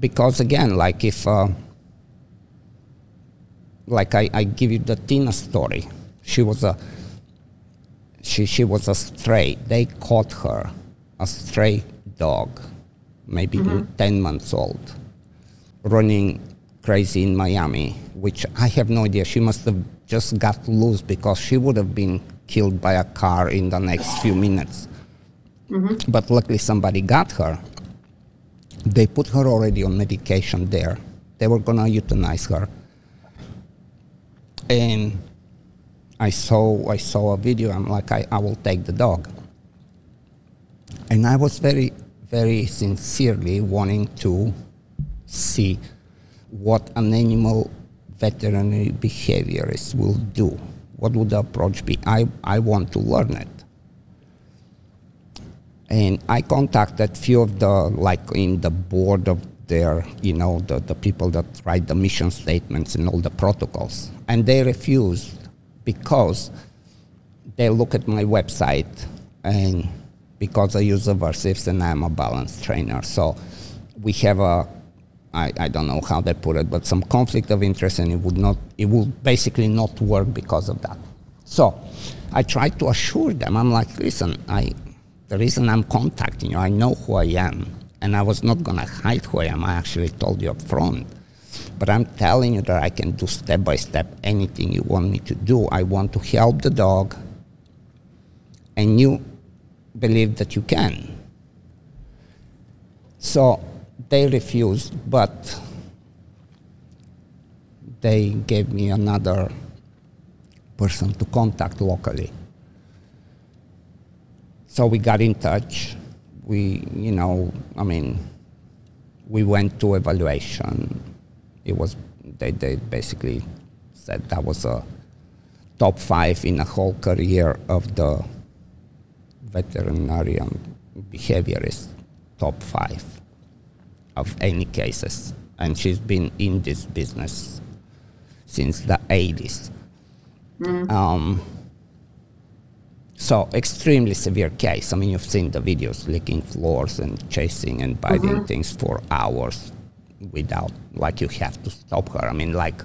because again, like if, like I give you the Tina story. She was a stray. They caught her, a stray dog, maybe 10 months old, running crazy in Miami, which I have no idea. She must have just got loose because she would have been killed by a car in the next few minutes. But luckily somebody got her. They put her already on medication there. They were gonna euthanize her. And I saw a video. I'm like, I will take the dog. And I was very, very sincerely wanting to see what an animal veterinary behaviorist will do. What would the approach be? I want to learn it. And I contacted few of the, like in the board of their, you know, the people that write the mission statements and all the protocols. And they refused because they look at my website, and because I use aversives and I'm a balance trainer. So we have a, I don't know how they put it, but some conflict of interest, and it will basically not work because of that. So I tried to assure them. I'm like, listen, the reason I'm contacting you, I know who I am, and I was not gonna hide who I am. I actually told you up front. But I'm telling you that I can do step by step anything you want me to do. I want to help the dog, and you believe that you can. So they refused, but they gave me another person to contact locally. So we got in touch. We, you know, I mean, we went to evaluation. It was, they basically said that was a top 5 in a whole career of the veterinarian behaviorist, top 5 of any cases. And she's been in this business since the 80s. So extremely severe case. I mean, you've seen the videos, licking floors and chasing and biting things for hours without, like, you have to stop her. I mean, like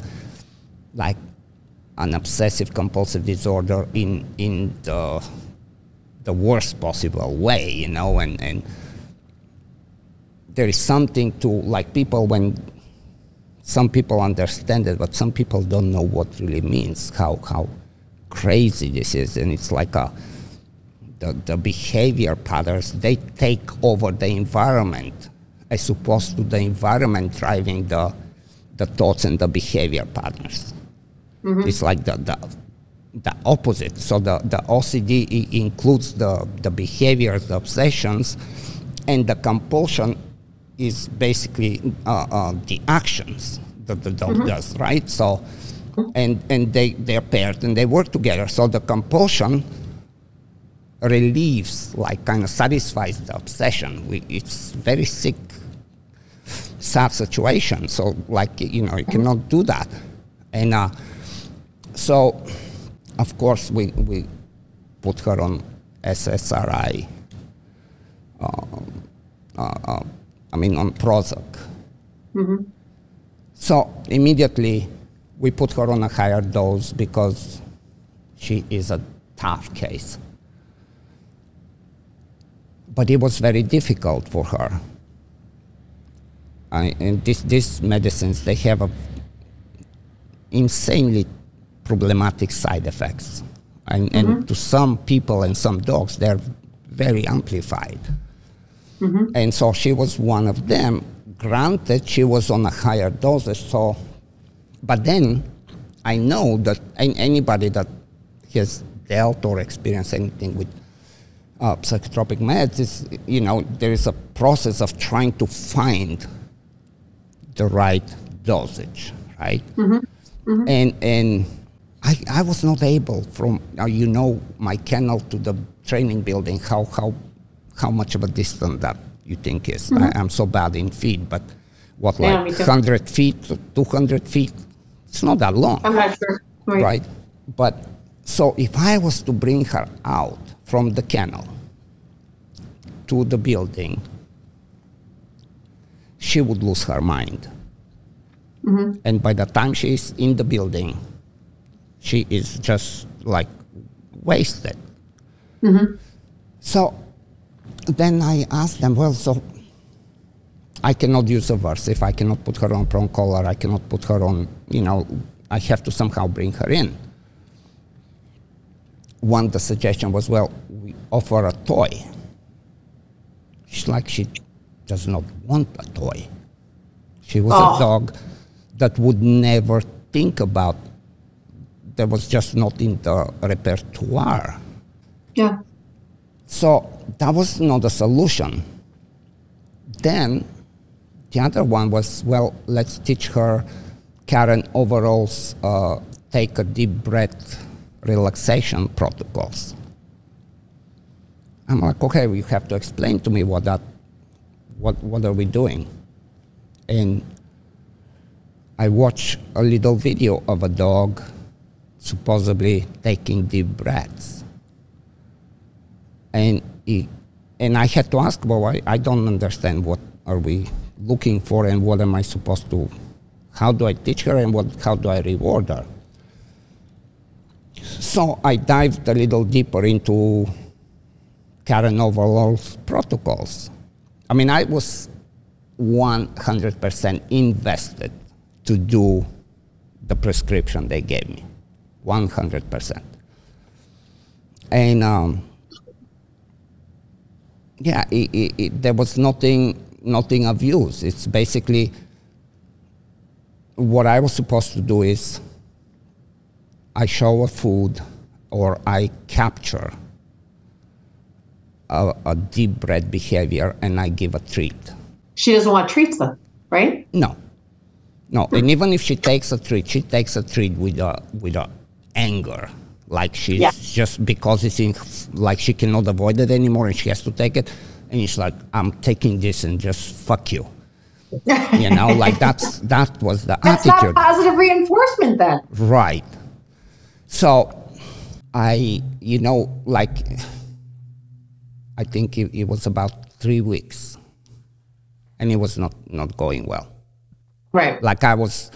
an obsessive compulsive disorder in the worst possible way, you know, and there is something to, like, people, when some people understand it, but some people don't know what really means, how crazy this is. And it's like the behavior patterns, they take over the environment as opposed to the environment driving the thoughts and the behavior patterns. It's like the opposite. So the OCD includes the behaviors, the obsessions, and the compulsion is basically the actions that the dog does, right? So, and they're paired and they work together. So the compulsion relieves, like, kind of satisfies the obsession. It's very sick, sad situation. So, like, you know, you cannot do that. And so, of course, we put her on SSRI. I mean, on Prozac. So immediately we put her on a higher dose because she is a tough case. But it was very difficult for her. And these medicines, they have insanely problematic side effects. And to some people and some dogs, they're very amplified. And so she was one of them. Granted, she was on a higher dosage, so, but then I know that anybody that has dealt or experienced anything with psychotropic meds is, you know, there is a process of trying to find the right dosage, right? And I was not able, from, you know, my kennel to the training building, how much of a distance that you think is. I'm so bad in feet, but what, like 100 feet, 200 feet? It's not that long. I'm not sure. Right? But, so if I was to bring her out from the kennel to the building, she would lose her mind. Mm-hmm. And by the time she's in the building, she is just like wasted. Mm-hmm. So then I asked them, well, so I cannot use aversive, I cannot put her on prong collar, I cannot put her on, I have to somehow bring her in. One, the suggestion was, well, we offer a toy. She's like, she does not want a toy. She was a dog that would never think about, that was just not in the repertoire. Yeah. So that was not a solution. Then the other one was, well, let's teach her Karen Overall's take a deep breath relaxation protocols. I'm like, okay, you have to explain to me what are we doing? And I watched a little video of a dog supposedly taking deep breaths. And I had to ask, well, I don't understand, what are we looking for and what am I supposed to, how do I teach her and how do I reward her? So I dived a little deeper into Karen Overall's protocols. I mean, I was 100% invested to do the prescription they gave me, 100%. And yeah, there was nothing of use. It's basically what I was supposed to do is I show a food or I capture a deep breath behavior and I give a treat. She doesn't want treats though, right? No. And even if she takes a treat with a anger. Like she's just because it's like she cannot avoid it anymore and she has to take it. And it's like, I'm taking this and just fuck you. Like that was the That's attitude. Not positive reinforcement then. Right. So I think it was about 3 weeks and it was not going well. Right. Like I was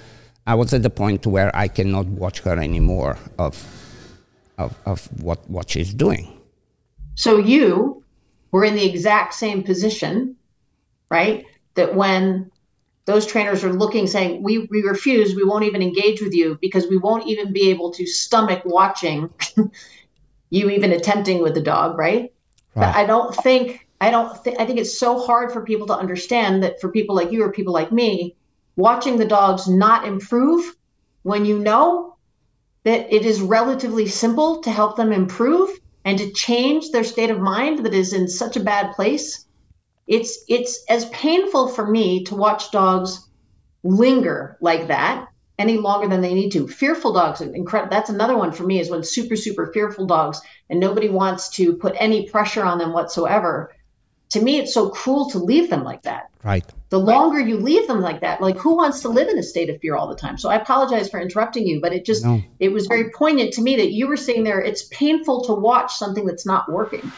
at the point where I cannot watch her anymore of what she's doing. So you were in the exact same position, right? That when those trainers are looking, saying, we refuse, we won't even engage with you because we won't even be able to stomach watching you even attempting with the dog, right? But I think it's so hard for people to understand that for people like you or people like me, watching the dogs not improve when you know that it is relatively simple to help them improve and to change their state of mind that is in such a bad place. It's as painful for me to watch dogs linger like that any longer than they need to. Fearful dogs, that's another one for me, is when super, super fearful dogs and nobody wants to put any pressure on them whatsoever. To me, it's so cruel to leave them like that. Right. The longer you leave them like that, like who wants to live in a state of fear all the time? So I apologize for interrupting you, but it was very poignant to me that you were saying there, it's painful to watch something that's not working.